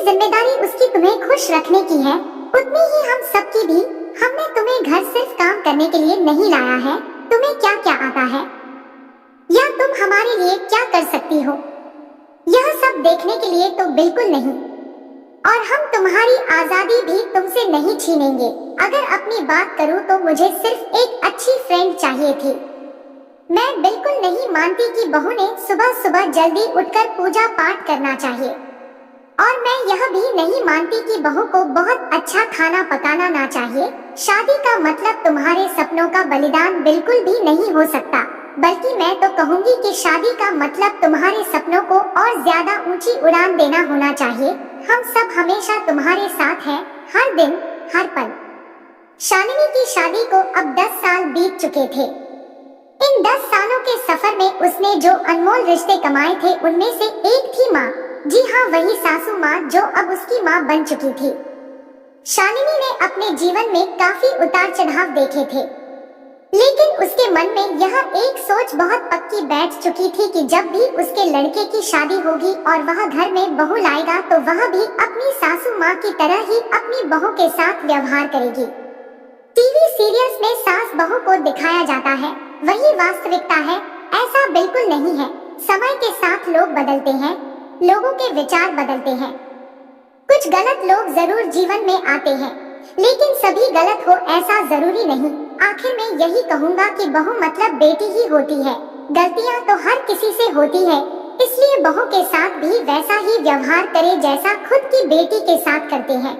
जिम्मेदारी उसकी तुम्हें खुश रखने की है, उतनी ही हम सबकी भी। हमने तुम्हें घर सिर्फ काम करने के लिए नहीं लाया है। तुम्हें क्या क्या आता है या तुम हमारे लिए क्या कर सकती हो, यह सब देखने के लिए तो बिल्कुल नहीं। और हम तुम्हारी आजादी भी तुमसे नहीं छीनेंगे। अगर अपनी बात करूं तो मुझे सिर्फ एक अच्छी फ्रेंड चाहिए थी। मैं बिल्कुल नहीं मानती कि बहू ने सुबह सुबह जल्दी उठकर पूजा पाठ करना चाहिए। और मैं यह भी नहीं मानती कि बहू को बहुत अच्छा खाना पकाना ना चाहिए। शादी का मतलब तुम्हारे सपनों का बलिदान बिल्कुल भी नहीं हो सकता, बल्कि मैं तो कहूँगी कि शादी का मतलब तुम्हारे सपनों को और ज्यादा ऊंची उड़ान देना होना चाहिए। हम सब हमेशा तुम्हारे साथ हैं, हर दिन हर पल। शालिनी की शादी को अब 10 साल बीत चुके थे। इन 10 सालों के सफर में उसने जो अनमोल रिश्ते कमाए थे उनमें से एक थी माँ। जी हाँ, वही सासू माँ जो अब उसकी माँ बन चुकी थी। शालिनी ने अपने जीवन में काफी उतार चढ़ाव देखे थे, लेकिन उसके मन में यह एक सोच बहुत पक्की बैठ चुकी थी कि जब भी उसके लड़के की शादी होगी और वह घर में बहू लाएगा तो वह भी अपनी सासू माँ की तरह ही अपनी बहू के साथ व्यवहार करेगी। टीवी सीरियल्स में सास बहू को दिखाया जाता है, वही वास्तविकता है। ऐसा बिल्कुल नहीं है। समय के साथ लोग बदलते हैं, लोगों के विचार बदलते हैं। कुछ गलत लोग जरूर जीवन में आते हैं, लेकिन सभी गलत हो ऐसा जरूरी नहीं। आखिर में यही कहूँगा कि बहू मतलब बेटी ही होती है। गलतियाँ तो हर किसी से होती है, इसलिए बहू के साथ भी वैसा ही व्यवहार करे जैसा खुद की बेटी के साथ करते हैं।